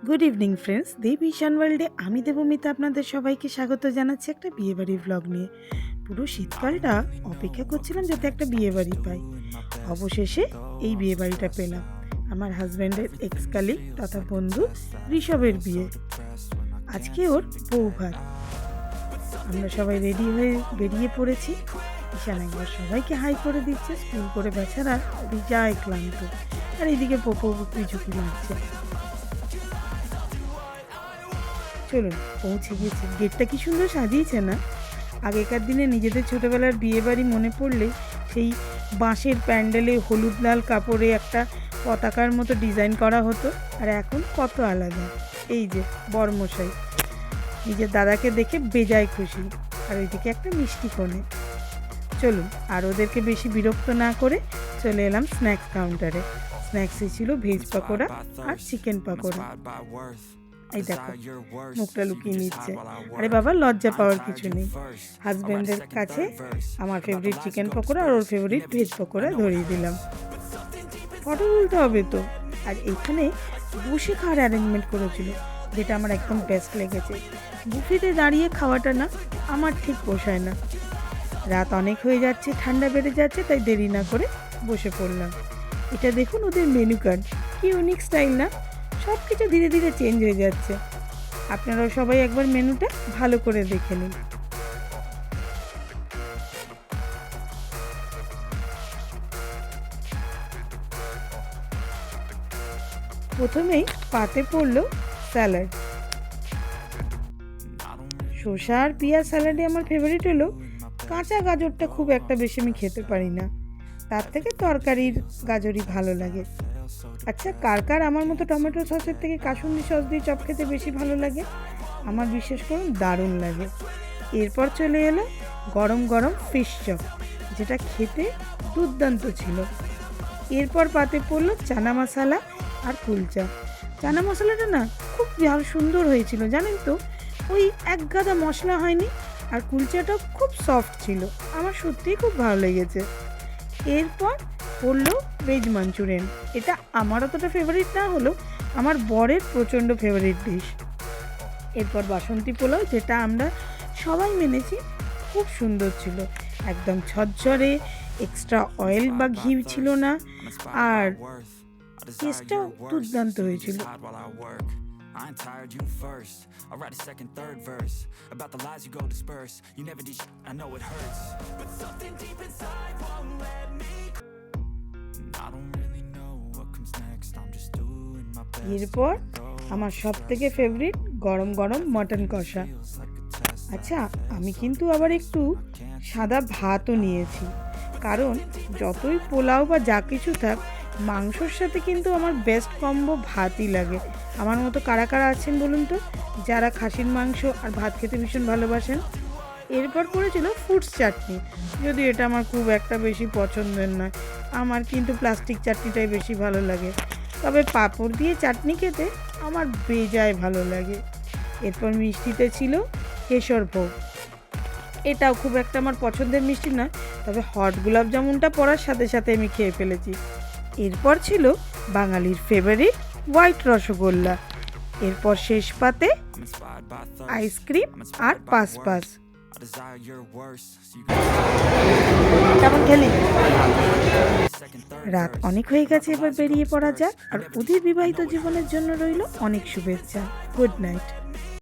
Good evening friends, দেব ঈশান ওয়ার্ল্ডে আমি দেবমিতা আপনাদের সবাইকে স্বাগত জানাচ্ছি একটা বিয়েবাড়ির ভ্লগ নিয়ে। পুরো শীতকালটা অপেক্ষা করছিলাম যাতে একটা বিয়েবাড়ি পাই। অবশেষে এই বিয়েবাড়িটা পেলাম। আমার হাজব্যান্ডের এক্স কালিগ তথা বন্ধু ঋষভের বিয়ে। আজকে ওর বৌভাত। আমরা সবাই রেডি হয়ে বেরিয়ে পড়েছি। ঈশান একবার সবাইকে হাই করে দিচ্ছে, স্কুল করে বেচারা যায় ক্লান্ত, আর এইদিকে পোপো ঝুঁকি মারছে। চলুন, পৌঁছে গেছি। গেটটা কি সুন্দর সাজিয়েছে না? আগেকার দিনে নিজেদের ছোটোবেলার বিয়েবাড়ি মনে পড়লে সেই বাঁশের প্যান্ডেলে হলুদ লাল কাপড়ে একটা পতাকার মতো ডিজাইন করা হতো, আর এখন কত আলাদা। এই যে বরমশাই নিজের দাদাকে দেখে বেজায় খুশি, আর ওইদিকে একটা মিষ্টি কোণে। চলুন, আর ওদেরকে বেশি বিরক্ত না করে চলে এলাম স্ন্যাক্স কাউন্টারে। স্ন্যাক্সে ছিল ভেজ পাকোড়া আর চিকেন পাকোড়া। এই দেখো, মুখটা লুকিয়ে নিচ্ছে। আরে বাবা, লজ্জা পাওয়ার কিছু নেই। হাজব্যান্ডের কাছে আমার ফেভারিট চিকেন পকোড়া আর ওর ফেভারিট ভেজ পকোড়া ধরিয়ে দিলাম। ফটো তুলতে হবে তো। আর এখানে বসে খাওয়ার অ্যারেঞ্জমেন্ট করেছিল, যেটা আমার একদম বেস্ট লেগেছে। বুফেতে দাঁড়িয়ে খাওয়াটা না আমার ঠিক পোষায় না। রাত অনেক হয়ে যাচ্ছে, ঠান্ডা বেড়ে যাচ্ছে, তাই দেরি না করে বসে পড়লাম। এটা দেখুন ওদের মেনু কার্ড, কি ইউনিক স্টাইল না? সব কিছু ধীরে ধীরে চেঞ্জ হয়ে যাচ্ছে। আপনারাও সবাই একবার মেনুটা ভালো করে দেখে নিন। প্রথমেই পাতে পড়লো স্যালাড। শসা আর পেঁয়াজ স্যালাডে আমার ফেভারিট হলো কাঁচা গাজরটা খুব একটা বেশি আমি খেতে পারি না, তার থেকে তরকারির গাজরই ভালো লাগে। আচ্ছা, কার কার আমার মতো টমেটো সসের থেকে কাসুন্দি সস দিয়ে চপ খেতে বেশি ভালো লাগে? আমার বিশেষ করে দারুণ লাগে। এরপর চলে এলো গরম গরম ফিশ চপ, যেটা খেতে দুর্দান্ত ছিল। এরপর পাতে পড়লো চানা মশলা আর কুলচা। চানা মশলাটা না খুব সুন্দর হয়েছিল, জানেন তো? ওই এক গাদা মশলা হয়নি, আর কুলচাটাও খুব সফট ছিল। আমার সত্যিই খুব ভালো লেগেছে। এরপর পড়লো ভেজ মাঞ্চুরিয়ান। এটা আমার অতটা ফেভারিট না হলেও আমার বরের প্রচণ্ড ফেভারিট ডিশ। এরপর বাসন্তী পোলাও, যেটা আমরা সবাই মেনেছি, খুব সুন্দর ছিল। একদম ঝরঝরে, এক্সট্রা অয়েল বা ঘি ছিল না, আর টেস্টটাও দুর্দান্ত হয়েছিল। I ain't tired, you first. I'll write a second, third verse about the lies you go disperse. You never did I know it hurts, but something deep inside won't let me. I don't really know what comes next. I'm just doing my best. এরপর আমার সবথেকে favourite গরম গরম mutton কষা। আচ্ছা, আমি কিন্তু আবার একটু সাদা ভাতও নিয়েছি, কারণ যতই পোলাও বা যা কিছু থাক, মাংসর সাথে কিন্তু আমার বেস্ট কম্বো ভাতই লাগে। আমার মতো কারা কারা আছেন বলুন তো, যারা খাসির মাংস আর ভাত খেতে ভীষণ ভালোবাসেন? এরপর পড়েছিল ফ্রুটস চাটনি, যদিও এটা আমার খুব একটা বেশি পছন্দের নয়। আমার কিন্তু প্লাস্টিক চাটনিটাই বেশি ভালো লাগে, তবে পাঁপড় দিয়ে চাটনি খেতে আমার বেজায় ভালো লাগে। এরপর মিষ্টিতে ছিল কেশর ভোগ। এটাও খুব একটা আমার পছন্দের মিষ্টি নয়, তবে হট গোলাপ জামুনটা পড়ার সাথে সাথে আমি খেয়ে ফেলেছি। এরপর ছিল বাঙালির ফেভারিট হোয়াইট রসগোল্লা। এরপর শেষ পাতে আইসক্রিম আর পাস। কেমন খেলি? রাত অনেক হয়ে গেছে, এবার বেরিয়ে পড়া যাক। আর ওদের বিবাহিত জীবনের জন্য রইল অনেক শুভেচ্ছা। Good night.